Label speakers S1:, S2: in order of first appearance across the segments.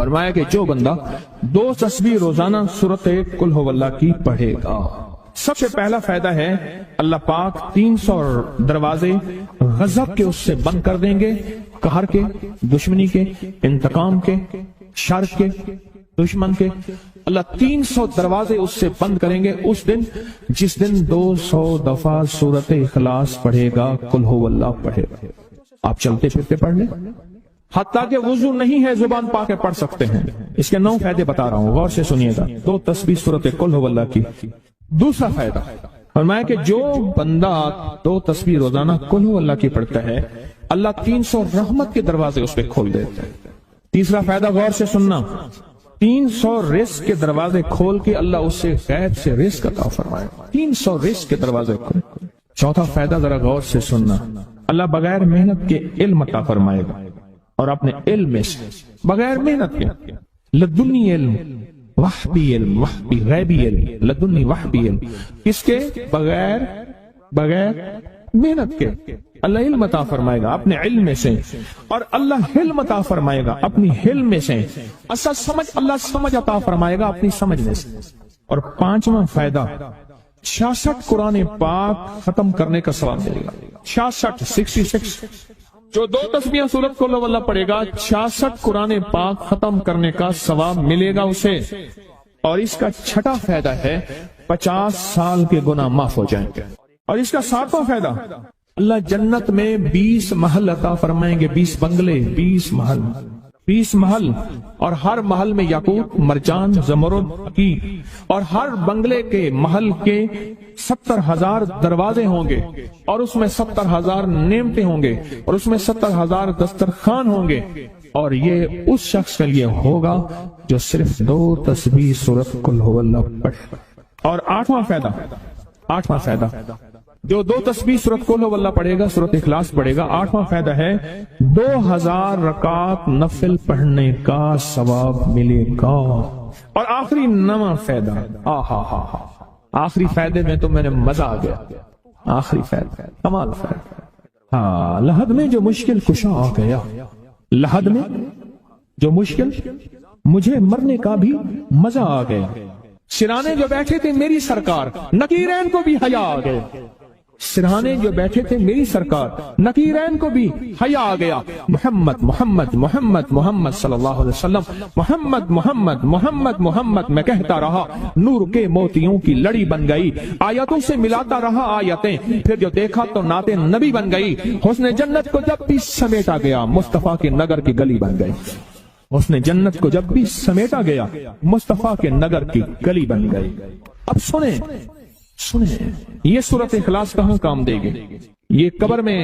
S1: فرمایا کہ جو بندہ 2 تسبیح روزانہ سورت قل ہو اللہ کی پڑھے گا، سب سے پہلا فائدہ ہے اللہ پاک 300 دروازے غضب کے اس سے بند کر دیں گے، قہر کے، دشمنی کے، انتقام کے، شر کے، دشمن کے۔ اللہ 300 دروازے اس سے بند کریں گے اس دن جس دن 200 دفعہ سورت اخلاص پڑھے گا، قل ہو اللہ پڑھے گا۔ آپ چلتے پھرتے پڑھ لیں، حتیٰ کہ وضو نہیں ہے زبان پا کے پڑھ سکتے ہیں۔ اس کے 9 فائدے بتا رہا ہوں، غور سے سنیے گا۔ 2 تسبیح سورت قل ہو اللہ کی۔ دوسرا فائدہ فرمایا کہ جو بندہ 2 تسبیح روزانہ قل ہو اللہ کی پڑھتا ہے، اللہ 300 رحمت کے دروازے اس پہ کھول دیتا ہے۔ تیسرا فائدہ غور سے سننا، 300 رزق کے دروازے کھول کے اللہ اس سے غیب سے رزق عطا فرمائے گا، 300 رزق کے دروازے کھول۔ چوتھا فائدہ ذرا غور سے سننا، اللہ بغیر محنت کے علم عطا فرمائے گا، اور اپنے علم میں سے بغیر محنت کے لدنی علم، وحبی علم، وحبی غیبی علم، لدنی وحبی علم، کس کے؟ بغیر محنت کے اللہ علم عطا فرمائے گا اپنے علم میں سے، اور اللہ حلم عطا فرمائے گا اپنی حلم میں سے، اللہ سمجھ عطا فرمائے گا اپنی سمجھ میں سے۔ اور 5واں فائدہ 66 قرآن پاک ختم کرنے کا ثواب ملے گا۔ 66 جو 2 تسبیح سورت قل ہو اللہ پڑھے گا، 66 قرآن پاک ختم کرنے کا ثواب ملے گا اسے۔ اور اس کا 6واں فائدہ ہے 50 سال کے گناہ معاف ہو جائیں گے۔ اور اس کا 7واں فائدہ اللہ جنت میں 20 محل عطا فرمائیں گے، 20 بنگلے، 20 محل، اور ہر محل میں یاقوت، مرجان، زمرد، عقیق، اور ہر بنگلے کے محل کے 70,000 دروازے ہوں گے، اور اس میں 70,000 نعمتیں ہوں گے، اور اس میں 70,000 دسترخوان ہوں گے، اور یہ اس شخص کے لیے ہوگا جو صرف 2 تسبیح سورت قل ہو اللہ پڑھے۔ اور 8واں فائدہ جو 2 تسبیح سورت قل ہو اللہ پڑھے گا، سورت اخلاص پڑھے گا، 8واں فائدہ ہے 2000 رکعت نفل پڑھنے کا ثواب ملے گا۔ اور آخری 9واں فائدہ، آخری فائدے میں تو میرے مزہ آ گیا، آخری فائدہ کمال فائدہ، لحد میں جو مشکل کشا آ گیا، لحد میں جو مشکل، مجھے مرنے کا بھی مزہ آ گیا، سرانے جو بیٹھے تھے میری سرکار، نکیرین کو بھی حیا آ گیا، سرہانے جو بیٹھے تھے میری سرکار، نکیرین کو بھی حیا آ گیا، محمد محمد محمد محمد صلی اللہ علیہ وسلم، محمد محمد محمد محمد میں کہتا رہا، نور کے موتیوں کی لڑی بن گئی، آیتوں سے ملاتا رہا آیتیں، پھر جو دیکھا تو نعت نبی بن گئی، حسن جنت کو جب بھی سمیٹا گیا مصطفیٰ کے نگر کی گلی بن گئی، حسن جنت کو جب بھی سمیٹا گیا مصطفیٰ کے نگر کی گلی بن گئی۔ اب سنیں یہ سورت اخلاص کہاں کام دے گی؟ یہ قبر میں،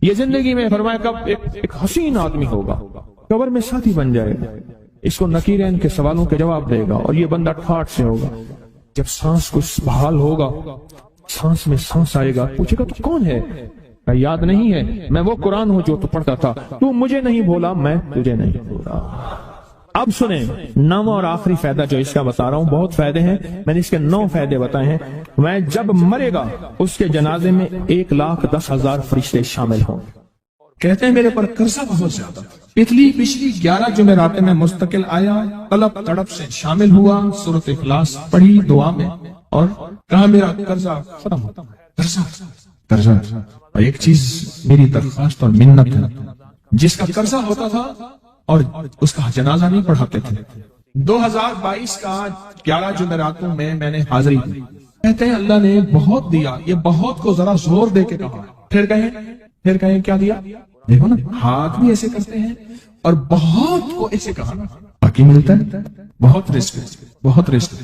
S1: یہ زندگی میں فرمایا کب ایک حسین آدمی ہوگا، قبر میں ساتھی بن جائے گا، اس کو نکیرین کے سوالوں کے جواب دے گا، اور یہ بندہ ٹھاٹ سے ہوگا، جب سانس کچھ بحال ہوگا، سانس میں سانس آئے گا، پوچھے گا تو کون ہے؟ یاد نہیں ہے، میں وہ قرآن ہوں جو تو پڑھتا تھا، تو مجھے نہیں بولا، میں تجھے نہیں بولا۔ اب سنیں 9واں اور آخری فائدہ جو اس کا بتا رہا ہوں، بہت فائدے ہیں، میں نے اس کے 9 فائدے بتائے ہیں۔ میں جب مرے گا اس کے جنازے میں 1,10,000 فرشتے شامل ہوں، کہتے ہیں میرے پر قرضہ بہت زیادہ، پچھلی 11 جمعرات میں مستقل آیا، طلب تڑپ سے شامل ہوا، سورت اخلاص پڑھی دعا میں، اور کہا میرا قرضہ ختم ہوتا، قرضہ۔ اور ایک چیز میری درخواست اور منت ہے، جس کا قرضہ ہوتا تھا اور اس کا جنازہ نہیں پڑھاتے تھے، 2022 کا 11 جمعراتوں میں نے حاضری دی، کہتے ہیں اللہ نے بہت دیا، یہ بہت کو ذرا زور دے کے کہا، پھر کہیں کیا دیا؟ دیکھو نا، ہاتھ بھی ایسے کرتے ہیں اور بہت کو ایسے کہا، باقی ملتا ہے، بہت رزق۔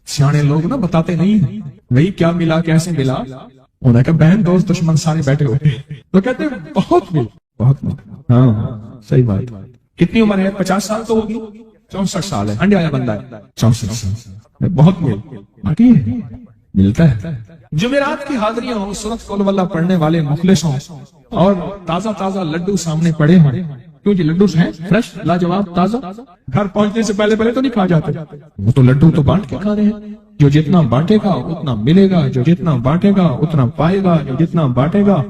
S1: سیانے لوگ نا بتاتے نہیں بھئی کیا ملا، کیسے ملا، انہوں نے کہا بہن دوست دشمن سارے بیٹھے ہوتے تو کہتے ہیں بہت مل۔ ہاں صحیح بات۔ کتنی عمر ہے؟ 50 سال تو ہوگی، 64 سال ہے، انڈے آیا بندہ ہے، 64 سال، بہت مل، باقی ملتا ہے۔ جمعرات کی حاضریاں ہوں، سورت قل اللہ پڑھنے والے مخلص ہوں، اور تازہ لڈو سامنے پڑے ہوں، کیوں جی لڈو ہیں فریش لاجواب تازہ، گھر پہنچنے سے پہلے تو نہیں کھا جاتے، وہ تو لڈو تو بانٹ کے کھانے ہیں، جو جتنا بانٹے گا اتنا ملے گا، جو جتنا بانٹے گا اتنا پائے گا، جو جتنا بانٹے گا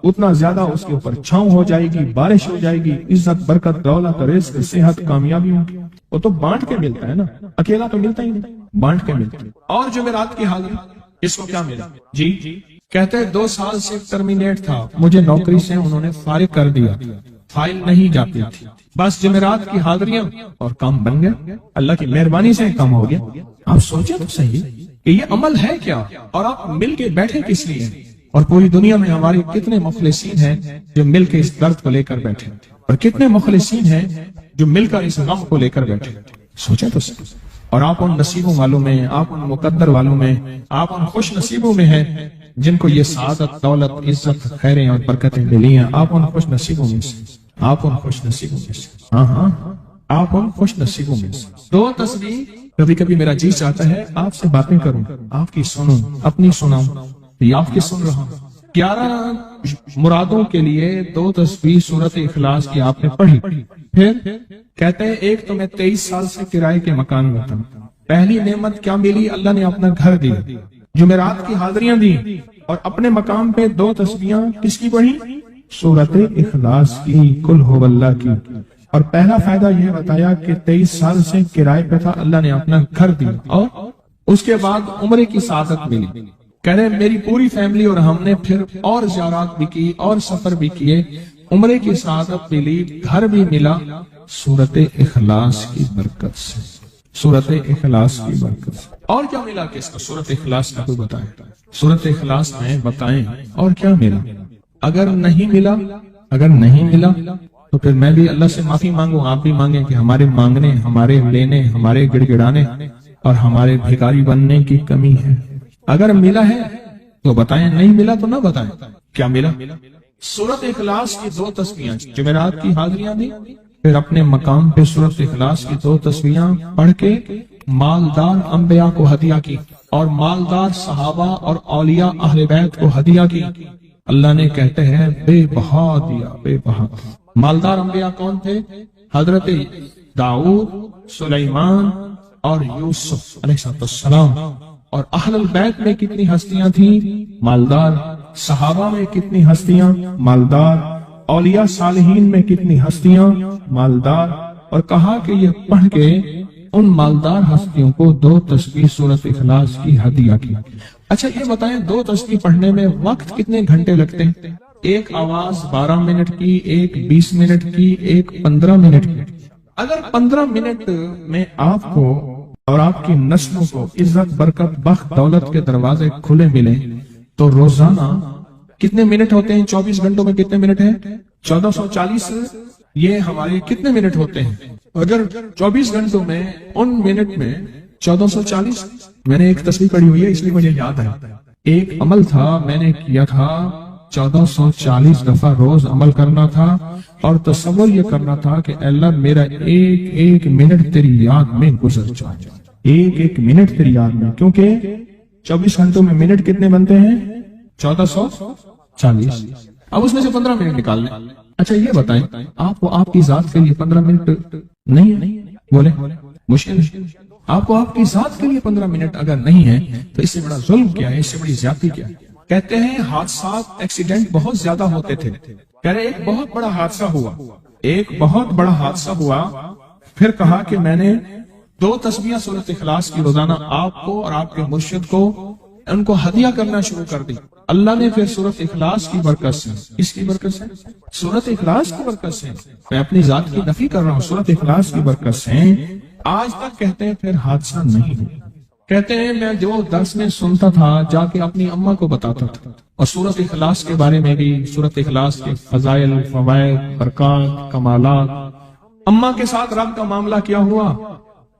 S1: उतना ज्यादा उसके ऊपर छांव हो जाएगी, बारिश हो जाएगी, इज्जत, बरकत, दौलत, रिज़्क, सेहत, कामयाबी होगी। वो तो बांट के मिलता है ना, अकेला तो मिलता ही नहीं, बांट के मिलता है। और जुमेरात की हाजिरी, इसको क्या मिला जी? कहते हैं 2 साल से टर्मिनेट था, मुझे नौकरी से उन्होंने फारिग कर दिया, फाइल नहीं जाती थी, बस जुमेरात की हाजिरियां और काम बन गया। अल्लाह की मेहरबानी से काम हो गया। आप सोचे तो सही कि ये अमल है क्या, और आप मिल के बैठे किस लिए? और पूरी दुनिया में हमारे कितने मुखलिसीन हैं जो मिल के इस दर्द को लेकर बैठे, और कितने मुखलिसीन हैं जो मिलकर इस गम को लेकर बैठे। सोचा तो सही। और आप उन नसीबों वालों में, आप उन मुकद्दर वालों में, आप उन खुश नसीबों में हैं जिनको ये सादत, दौलत, इज्जत, खैरें और बरकतें मिली हैं। आप उन खुश नसीबों में से, आप उन खुश नसीबों में से, हाँ हाँ, आप उन खुश नसीबों में से। 2 तस्वीर कभी कभी मेरा जी चाहता है आपसे बातें करूं, आपकी सुनूं, अपनी सुनाऊं, ये आपकी सुन रहा हूं। 11 मुरादों के लिए 2 तस्वीर सूरत इखलास की आपने पढ़ी। फिर कहते हैं एक तो मैं 23 साल से किराए के मकान में था। पहली नेमत क्या मिली? अल्लाह ने अपना घर दिया, जुमेरात की हाजिरियां दी, और अपने मकाम पे 2 तस्बीहां किसकी पढ़ी? सूरत इखलास की, कुल हुवल्लाह की। और पहला फायदा यह बताया कि 23 साल से किराए पे था, अल्लाह ने अपना घर दिया, और उसके बाद उम्रे की सादत मिली। कह रहे मेरी पूरी फैमिली और हमने फिर और ज़ियारत भी की और सफर भी किए, उम्रे की सादत मिली, घर भी मिला, सूरत इखलास की बरकत से, सूरत इखलास की बरकत से। और क्या मिला किसको? सूरत इखलास का कोई बताए, सूरत इखलास में बताएं और क्या मिला। अगर नहीं मिला, अगर नहीं मिला तो फिर मैं भी अल्लाह से माफी मांगू, आप भी मांगे कि हमारे मांगने, हमारे लेने, हमारे गिड़गिड़ाने और हमारे भिखारी बनने की कमी है। अगर मिला है तो बताएं, नहीं मिला तो ना बताएं। क्या मिला? सूरत इखलास की 2 तस्बीहां, जुमेरात की हाजिरियां दी, फिर अपने मकाम पे सूरत इखलास की 2 तस्बीहां पढ़ के मालदार अंबिया को हदिया की, और मालदार सहाबा और औलिया अहले बैत को हदिया की। अल्लाह ने कहते हैं बेबहा दिया, बेबहा। मालदार अंबिया कौन थे? हजरत दाऊद, सुलेमान और यूसुफ अलैहिस्सलाम। और अहलुल बैत में कितनी हस्तियां थी? मालदार। सहाबा में कितनी हस्तियां? मालदार। औलिया सालिहीन में कितनी हस्तियां? मालदार। और कहा कि ये पढ़ के उन मालदार हस्तियों को 2 तस्बीह सूरत इखलास की हदिया की। अच्छा ये बताएं 2 तस्बीह पढ़ने में वक्त कितने घंटे लगते हैं? एक आवाज 12 मिनट की, एक 20 मिनट की, एक 15 मिनट की। अगर 15 मिनट में आपको और आपकी नस्लों को इज्जत, बरकत, बख्त, दौलत के दरवाजे खुले मिले तो रोजाना कितने मिनट होते हैं? 24 घंटों में कितने मिनट हैं? 1440। ये हमारे कितने मिनट होते हैं? अगर 24 घंटों में उन मिनट में 1440। मैंने एक तस्वीर पढ़ी हुई है इसलिए मुझे याद है। एक अमल था मैंने किया था, 1440 दफा रोज अमल करना था, और तसव्वुर ये करना था कि अल्लाह मेरा एक एक मिनट तेरी याद में गुजर जाए, एक एक मिनट तेरी याद में। क्योंकि 24 घंटों में मिनट कितने बनते हैं? 1440। अब उसमें से 15 मिनट निकाल लें। अच्छा ये बताएं आपको आपकी जात के लिए 15 मिनट नहीं है? बोले मुश्किल है। आपको आपकी जात के लिए 15 मिनट अगर नहीं है तो इससे बड़ा जुल्म क्या है, इससे बड़ी ज्यादती क्या है? कहते हैं हादसा, एक्सीडेंट बहुत ज्यादा होते थे। कह रहे एक बहुत बड़ा हादसा हुआ, एक बहुत बड़ा हादसा हुआ। फिर कहा कि मैंने 2 तस्बीहां सूरत इखलास की रोजाना आपको और आपके मुर्शिद को उनको हदिया करना शुरू कर दी। अल्लाह ने फिर सूरत इखलास की बरकत से, इसकी बरकत से, सूरत इखलास की बरकत से, मैं अपनी जात की नफी कर रहा हूँ, सूरत इखलास की बरकत से आज तक कहते हैं फिर हादसा नहीं हुआ। कहते हैं मैं जो दर्स में सुनता था जाके अपनी अम्मा को बताता था, और सूरत इखलास के बारे में भी, सूरत इखलास के फजाइल, फवाइद, बरकत, कमालात। अम्मा के साथ रब का मामला क्या हुआ?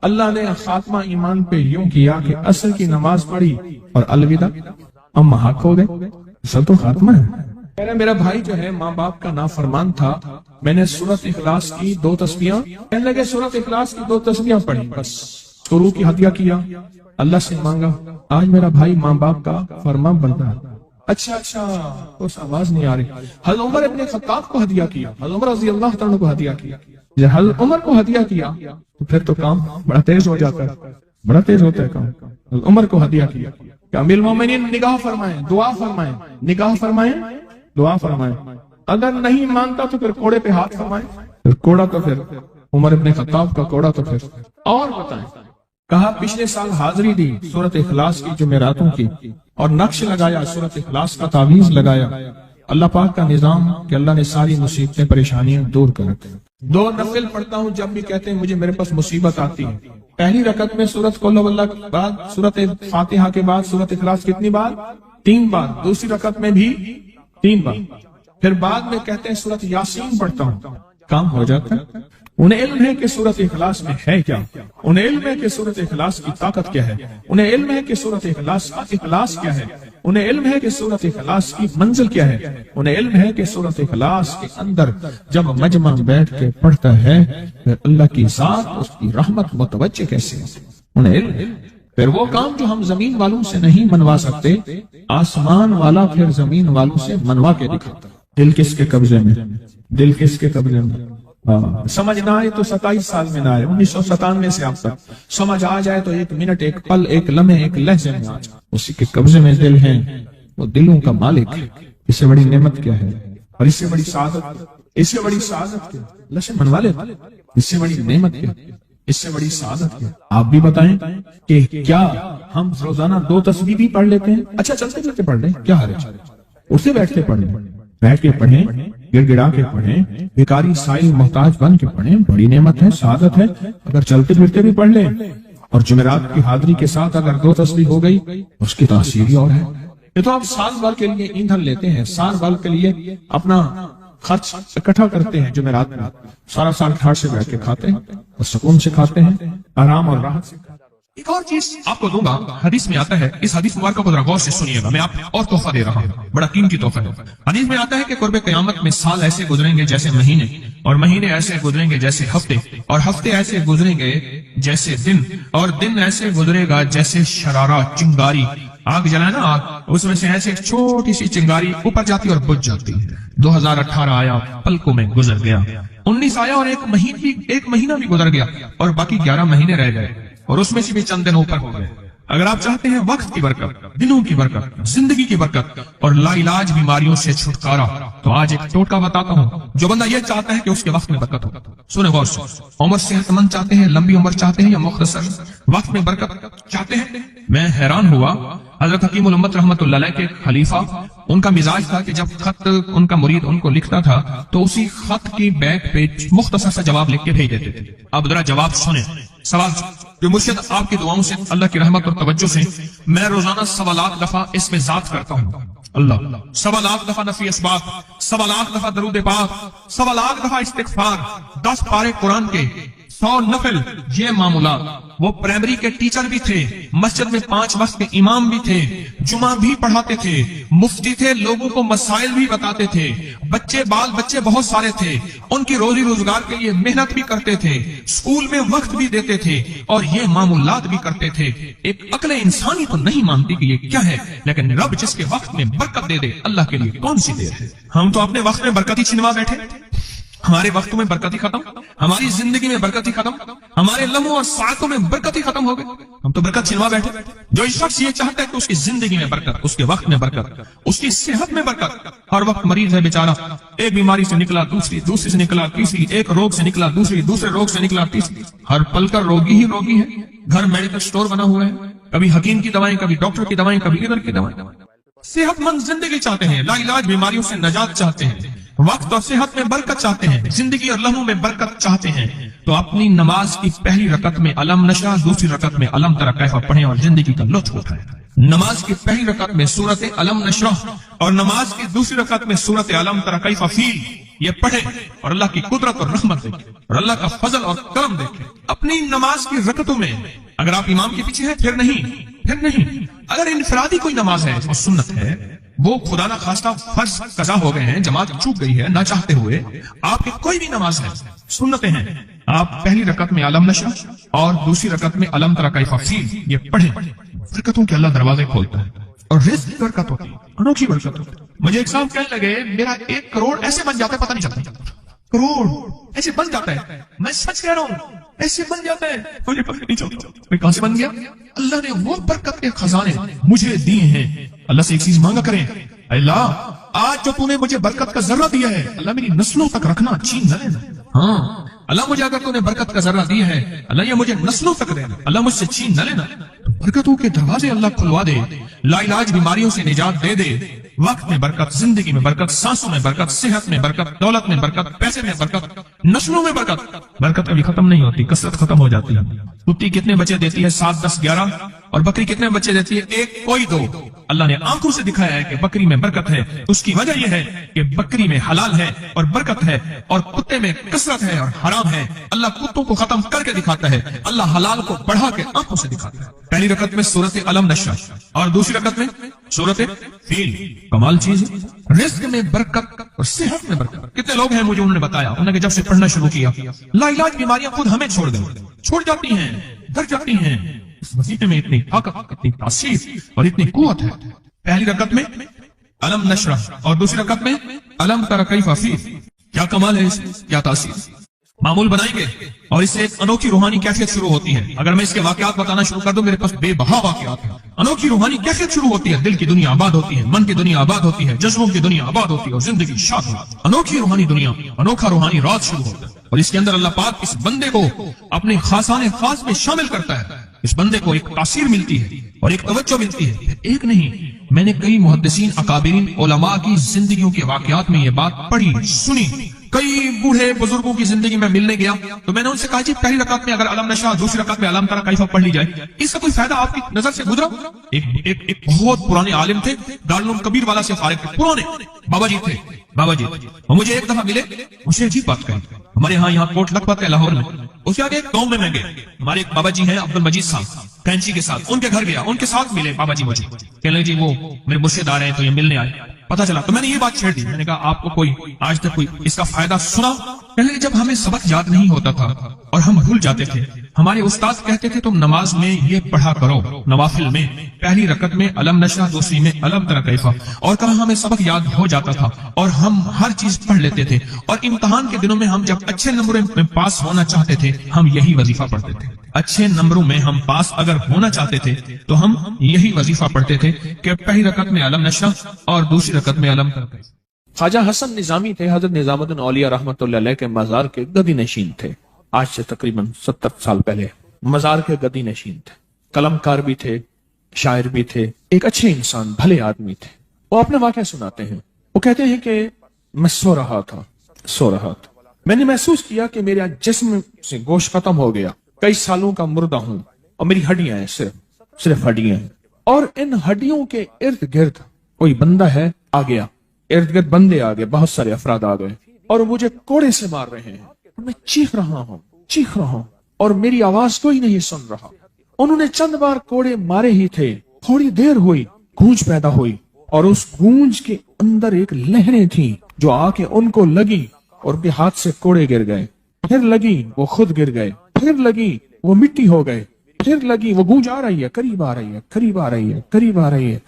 S1: अल्लाह ने खात्मा ईमान पे यूं किया कि असर की नमाज पढ़ी और अलविदा, अम्मा हक हो गए, सब तो खात्मा है। मेरा भाई जो है माँ बाप का नाफरमान था, मैंने सूरत इखलास की 2 तस्बीहां, कहने लगे सूरत इखलास की 2 तस्बीहां पढ़ी, बस शुरू की हदिया किया, अल्लाह से मांगा, आज मेरा भाई माँ बाप का फरमान बनता है। अच्छा उस आवाज नहीं आ रही। हज़रत उमर इब्न खत्ताब को हदिया किया, हज़रत उमर रज़ी अल्लाह तआला को हदिया किया। जब हज़रत उमर को हदिया किया तो फिर तो काम बड़ा तेज हो जाता है, बड़ा तेज होता है काम। हज़रत उमर को हदिया किया, अमीरुल मोमिनीन निगाह फरमाएं, दुआ फरमाएं, निगाह फरमाएं, दुआ फरमाए, अगर नहीं मानता तो फिर कोड़े पे हाथ फरमाए, फिर कोड़ा तो फिर उमर इब्ने खत्ताब का कोड़ा तो फिर और बताएं। कहा पिछले साल हाजिरी दी सूरत इखलास की जुमेरातों की, और नक्श लगाया सूरत इखलास का तावीज लगाया। अल्लाह पाक का निजाम कि अल्लाह ने सारी मुसीबतें परेशानियां दूर कर रखी। 2 नफिल पढ़ता हूँ जब भी कहते हैं मुझे मेरे पास मुसीबत आती है। पहली रकत में सूरत कुल हुवल्लाह के बाद सूरत फातिहा के बाद सूरत इखलास कितनी बार? 3 बार। दूसरी रकत में भी 3 बार। फिर बाद में कहते हैं सूरत यासीन पढ़ता हूँ, काम हो जाता है। उन्हें इल्म है कि सूरत इखलास में है क्या, उन्हें इल्म है कि सूरत इखलास की ताकत क्या है, उन्हें इल्म है कि सूरत इखलास का इखलास क्या है, उन्हें इल्म है कि सूरत इखलास की मंजिल क्या है, उन्हें इल्म है कि सूरत इखलास के अंदर जब मजमा बैठ के पढ़ता है फिर अल्लाह की जात उसकी रहमत मुतवज्जे कैसे है, उन्हें इल्म। फिर वो काम जो हम जमीन वालों से नहीं मनवा सकते, आसमान वाला फिर जमीन वालों से मनवा के दिखाता। दिल किसके कब्जे में? दिल किसके कब्जे में? समझ ना आए तो 27 साल में ना आए, 1997 से आप तक समझ आ जाए तो 1 मिनट, 1 पल, 1 लम्हे, 1 लहजे में आ जाए। उसी के कब्जे में दिल है, वो दिलों का मालिक है। इससे बड़ी नेमत क्या है, और इससे बड़ी सादत, इससे बड़ी सादत क्या? लशे मनवा ले, इससे बड़ी नेमत क्या, इससे बड़ी सादत क्या? आप भी बताएं कि क्या हम रोजाना 2 तस्बीह भी पढ़ लेते हैं? अच्छा चलते चलते पढ़ लें, क्या हर्ज? उसे बैठ के पढ़ लें, बैठ के पढ़ें, गिड़गिड़ा के पढ़ें, भिखारी साइल मोहताज बन के पढ़ें, बड़ी नेमत है, सादत है। अगर चलते फिरते भी पढ़ लें और जुमेरात की हाजिरी के साथ अगर 2 तस्बीह हो गई उसकी तासीर ही और है। ये तो आप साल भर के लिए ईंधन लेते हैं, साल भर के लिए अपना खर्च इकट्ठा करते हैं। जुमेरात में सारा साल ठाठ से बैठ के खाते हैं और सुकून से खाते हैं, आराम और राहत से।
S2: एक और चीज आपको दूंगा, हदीस में आता है, इस हदीस मुबारक को जरा गौर से सुनिएगा, मैं आपको और तोहफा दे रहा हूँ, बड़ा कीमती तोहफा है। हदीस में आता है कि कुर्बे क़यामत में साल ऐसे गुजरेंगे जैसे महीने, और महीने ऐसे गुजरेंगे जैसे हफ्ते, और हफ्ते ऐसे गुजरेंगे जैसे दिन, और दिन ऐसे गुजरेगा जैसे शरारा, चिंगारी। आग जलाए ना आग, उसमें से ऐसे एक छोटी सी चिंगारी ऊपर जाती और बुझ जाती है। 2018 आया, पलकों में गुजर गया। 19 आया और एक महीना भी गुजर गया, और बाकी 11 महीने रह गए, और उसमें से भी चंद दिन ऊपर हो गए। अगर आप चाहते हैं वक्त की बरकत, दिनों की बरकत, जिंदगी की बरकत और लाइलाज बीमारियों से छुटकारा, तो आज एक टोटका बताता हूँ। जो बंदा ये चाहता है कि उसके वक्त में बरकत हो, सुने गौर से। उम्र सेहतमंद चाहते हैं, लंबी उम्र चाहते हैं, या मुख्तसर वक्त में बरकत चाहते हैं? मैं हैरान हुआ, हजरत हकीमुल उम्मत रहमतुल्लाह अलैह के खलीफा, उनका मिजाज था कि जब खत उनका मुरीद उनको लिखता था तो उसी खत की बैक पे मुख्तसर सा जवाब लिख के भेज देते थे। अब जरा जवाब सुने। सवाल जो मुर्शिद आपकी दुआओं से, अल्लाह की रहमत और तवज्जो से मैं रोजाना 1.25 लाख दफा इसमें जात करता हूँ। अल्लाह 1.25 लाख दफा नफी अस्बात, 1.25 लाख दफा दरूद पाक, 1.25 लाख दफा इस्तिगफार, 10 पारे कुरान के, 100 नफल। ये मामूला। वो प्राइमरी के टीचर भी थे, मस्जिद में 5 वक्त के इमाम भी थे, जुमा भी पढ़ाते थे, मुफ्ती थे, लोगों को मसाइल भी बताते थे, बाल बच्चे बहुत सारे थे, उनकी रोजी रोजगार के लिए मेहनत भी करते थे, स्कूल में वक्त भी देते थे, और ये मामूलात भी करते थे। एक अक्ल इंसानी तो नहीं मानती कि ये क्या है, लेकिन रब जिसके वक्त में बरकत दे दे, अल्लाह के लिए कौन सी देर है। हम तो अपने वक्त में बरकत ही छिनवा बैठे, हमारे वक्त में बरकत ही खत्म, हमारी जिंदगी में बरकत ही खत्म, हमारे लम्हों और सातों में बरकत ही खत्म हो गए। हम तो बरकत छिनवा बैठे। जो शख्स ये चाहता है कि उसकी जिंदगी में बरकत, उसके वक्त में बरकत, उसकी सेहत में बरकत, हर वक्त मरीज है बेचारा, एक बीमारी से निकला दूसरी, दूसरी से निकला तीसरी, एक रोग से निकला दूसरी, दूसरे रोग से निकला तीसरी, हर पल का रोगी ही रोगी है। घर मेडिकल स्टोर बना हुआ है, कभी हकीम की दवाएं, कभी डॉक्टर की दवाएं, कभी इधर की दवाएं। सेहतमंद जिंदगी चाहते हैं, लाइलाज बीमारियों से नजात चाहते हैं, वक्त और सेहत में बरकत चाहते हैं, जिंदगी और लम्हों में बरकत चाहते हैं, तो अपनी नमाज की पहली रकत में अलम नशा, दूसरी रकत में अलम तरा कैफा पढ़ें और जिंदगी का लुत्फ उठाएं। नमाज की पहली रकत में सूरत अलम नशरा और नमाज की दूसरी रकत में सूरत अलम तरा कैफा फील, ये पढ़े और अल्लाह की कुदरत और रहमत देखें और अल्लाह का फजल और करम देखें। अपनी नमाज की रकतों में अगर आप इमाम के पीछे हैं फिर नहीं, अगर इनफरादी कोई नमाज है वो सुन्नत है, वो खुदा ना खास्ता फर्ज कजा हो गए हैं, जमात चूक गई है ना चाहते हुए, आपकी कोई भी नमाज है, सुन्नतें हैं, आप पहली रकत में अलम नशा और दूसरी रकत में अलम तरा कैफा फील ये पढ़े। बरकतों के अल्लाह दरवाजे खोलता है और रिज़्क़ की बरकत होती है, अनोखी बरकत होती है। मुझे एक साहब कहने लगे मेरा 1 करोड़ ऐसे बन जाता है, पता नहीं चलता, करोड़ ऐसे बन जाता है, मैं सच कह रहा हूँ, ऐसे बन जाता है, मुझे पता नहीं चलता मैं कहां से बन गया। अल्लाह ने वो बरकत के खजाने मुझे दिए हैं। अल्लाह से एक चीज मांगा करें, अल्लाह आज जो तूने मुझे बरकत का जर्रा दिया है, अल्लाह मेरी नस्लों तक रखना, छीन न लेना। हाँ अल्लाह, मुझे अगर तूने बरकत का जर्रा दिया है, अल्लाह ये मुझे नस्लों तक देना, अल्लाह मुझसे छीन न लेना। बरकतों के दरवाजे अल्लाह खुलवा दे, लाइलाज बीमारियों से निजात दे दे, वक्त में बरकत, जिंदगी में बरकत, सांसों में बरकत, सेहत में बरकत, दौलत में बरकत, पैसे में बरकत, नस्लों में बरकत। बरकत कभी खत्म नहीं होती, कसरत खत्म हो जाती है। कुत्ती कितने बच्चे देती है? 7, 10, 11। और बकरी कितने बच्चे देती है? 1, कोई 2। अल्लाह ने आंखों से दिखाया है कि बकरी में बरकत है। उसकी वजह यह है कि बकरी में हलाल है और बरकत है, और कुत्ते में कसरत है और हराम है। अल्लाह कुत्तों को खत्म करके दिखाता है, अल्लाह हलाल को बढ़ा के आंखों से दिखाता है। पहली रकत में सूरत अलम नशरा और दूसरी रकत में सूरत फील। कमाल चीज है। रिस्क में बरकत और सेहत में बरकत। कितने लोग हैं मुझे उन्होंने बताया, उन्होंने जब से पढ़ना शुरू किया, लाइलाज बीमारियां खुद हमें छोड़ जाती हैं, डर जाती हैं। इस वजीफे में इतनी ताकत, इतनी तासीर और इतनी कुव्वत है। पहली रकत में अलम नशरा और दूसरी रकत में अलम तरा कैफ फील। क्या कमाल है इसमें, क्या तासीर। मामूल बनाएंगे और इससे एक अनोखी रूहानी कैफियत शुरू होती है। अगर मैं इसके वाकयात बताना शुरू कर दूं, मेरे पास बेबहा वाकयात हैं। अनोखी रूहानी कैफियत शुरू होती है, दिल की दुनिया आबाद होती है, मन की दुनिया आबाद होती है, जज्बों की दुनिया आबाद होती है और जिंदगी शाद होती है। अनोखी रूहानी दुनिया, अनोखा रूहानी राज शुरू होता है, और इसके अंदर अल्लाह पाक इस बंदे को अपने खासाने खास में शामिल करता है। इस बंदे को एक तासीर मिलती है और एक तवज्जो मिलती है। एक नहीं, मैंने कई मुहद्दिसीन, अकाबिरीन, उलमा की जिंदगियों के वाकयात में ये बात पढ़ी, सुनी। कई बूढ़े बुजुर्गों की जिंदगी में मिलने गया तो मैंने उनसे कहा जी पहली रकात में अगर अलम नशा, दूसरी रकात में अलम तरा कैफ पढ़ ली जाए, इसका कोई फायदा आपकी नजर से गुजरा? एक बहुत पुराने आलिम थे, दारुल कबीर वाला से फारिग थे, पुराने बाबा जी थे, बाबा जी। और मुझे एक दफा मिले, मुझे अजीब बात कही। हमारे यहाँ कोट लखपत है लाहौर में, उसके आगे एक गांव में मैं गया, हमारे एक बाबा जी हैं अब्दुल मजीद साहब, कैंची के साथ, उनके घर गया, उनके साथ मिले बाबा जी। मुझे कहने जी वो मेरे मुर्शिद आ रहे हैं तो ये मिलने आए। पता चला तो मैंने ये बात छेड़ दी, मैंने कहा आपको कोई आज तक कोई इसका फायदा सुना? पहले जब हमें सबक याद नहीं होता था और हम भूल जाते थे, हमारे उस्ताद कहते थे तुम नमाज में ये पढ़ा करो, नवाफिल में पहली रकत में अलम नशरा, दूसरी में अलम तरा कैफा, और कहा हमें सबक याद हो जाता था और हम हर चीज पढ़ लेते थे। और इम्तिहान के दिनों में हम जब अच्छे नंबरों में पास होना चाहते थे, हम यही वजीफा पढ़ते थे। अच्छे नंबरों में हम पास अगर होना चाहते थे तो हम यही वजीफा पढ़ते थे कि पहली रकत में अलम नशरा और दूसरी रकत में अलम तरा कैफा।
S1: ख्वाजा हसन निजामी थे, हजरत निजामुद्दीन औलिया रहमतुल्लाह अलैह के मजार के गदी नशीन थे। आज से तकरीबन 70 साल पहले मजार के गदी नशीन थे। कलमकार भी थे, शायर भी थे, एक अच्छे इंसान, भले आदमी थे। वो अपने वाक़या सुनाते हैं। वो कहते हैं कि मैं सो रहा था, मैंने महसूस किया कि मेरा जिस्म से गोश्त खत्म हो गया, कई सालों का मुर्दा हूं और मेरी हड्डियां हैं, सिर्फ हड्डियां हैं, और इन हड्डियों के इर्द गिर्द कोई बंदा है आ गया, इर्द गिर्द बंदे आ गए, बहुत सारे अफराद आ गए और मुझे कोड़े से मार रहे हैं। मैं चीख रहा हूं और मेरी आवाज कोई नहीं सुन रहा। उन्होंने चंद बार कोड़े मारे ही थे, थोड़ी देर हुई, गूंज पैदा हुई और उस गूंज के अंदर एक लहरें थी जो आके उनको लगी और उनके हाथ से कोड़े गिर गए, फिर लगी वो खुद गिर गए, फिर लगी वो मिट्टी हो गए, फिर लगी वो गूंज आ रही है, करीब आ रही है, करीब आ रही है, करीब आ रही है,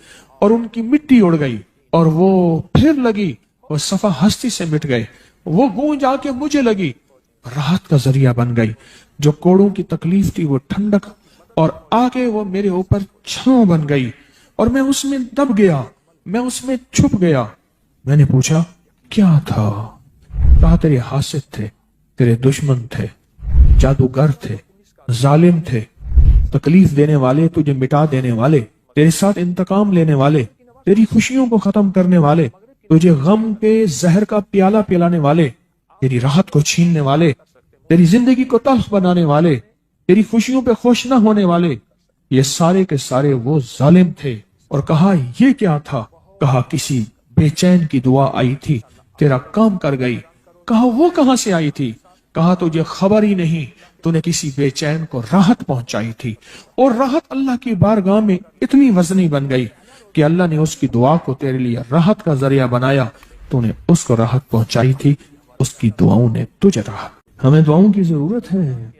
S1: और उनकी मिट्टी उड़ गई, और वो फिर लगी, वो सफा हस्ती से मिट गए, वो गूंज आके मुझे लगी, राहत का जरिया बन गई। जो कोड़ों की तकलीफ थी वो ठंडक, और आके वो मेरे ऊपर छांव बन गई और मैं उसमें दब गया, मैं उसमें छुप गया। मैंने पूछा क्या था? कहा तेरे हासिद थे, तेरे दुश्मन थे, जादूगर थे, जालिम थे, तकलीफ देने वाले, तुझे मिटा देने वाले, तेरे साथ इंतकाम लेने वाले, तेरी खुशियों को खत्म करने वाले, तुझे गम के जहर का प्याला पिलाने वाले, तेरी राहत को छीनने वाले, तेरी जिंदगी को तल्ख बनाने वाले, तेरी खुशियों पे खुश न होने वाले, ये सारे के सारे वो जालिम थे। और कहा ये क्या था? कहा किसी बेचैन की दुआ आई थी, तेरा काम कर गई। कहा वो कहां से आई थी? कहा तुझे खबर ही नहीं, तूने किसी बेचैन को राहत पहुंचाई थी, और राहत अल्लाह की बारगाह में इतनी वजनी बन गई कि अल्लाह ने उसकी दुआ को तेरे लिए राहत का जरिया बनाया। तूने उसको राहत पहुंचाई थी, उसकी दुआओं ने तुझे राहत। हमें दुआओं की जरूरत है,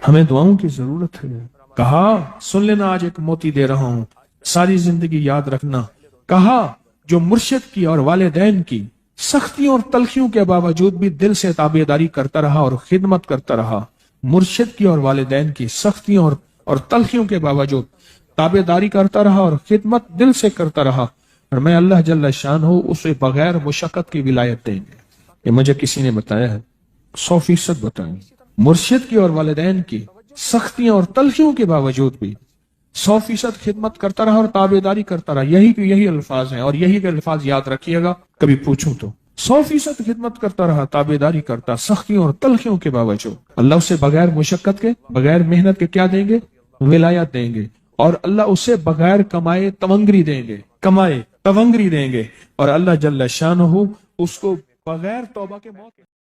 S1: हमें दुआओं की जरूरत है। कहा सुन लेना, आज एक मोती दे रहा हूं, सारी जिंदगी याद रखना। कहा जो मुर्शिद की और वालिदैन की सख्तियों और तलखियों के बावजूद भी दिल से ताबेदारी करता रहा और खिदमत करता रहा, मुर्शिद की और वालिदैन की सख्तियों और तलखियों के बावजूद ताबेदारी करता रहा और खिदमत दिल से करता रहा, اور میں اللہ جل شان ہوں اسے بغیر مشقت کی ولایت دیں گے. یہ مجھے کسی نے بتایا ہے, 100% بتائیں. مرشد کی اور والدین کی سختیاں اور تلخیوں کے باوجود بھی 100% خدمت کرتا رہا اور تابعداری کرتا رہا. یہی الفاظ ہیں, اور یہی کے الفاظ یاد رکھیے گا کبھی پوچھوں تو. 100% خدمت کرتا رہا, تابعداری کرتا, سختیوں اور تلخیوں کے باوجود. اللہ اسے بغیر مشقت کے, بغیر محنت کے کیا دیں گے؟ ولایت دیں گے. اور اللہ اسے بغیر کمائے تونگری دیں گے, کمائے تونگری دیں گے. اور اللہ جل شانہ اس کو بغیر توبہ کے موت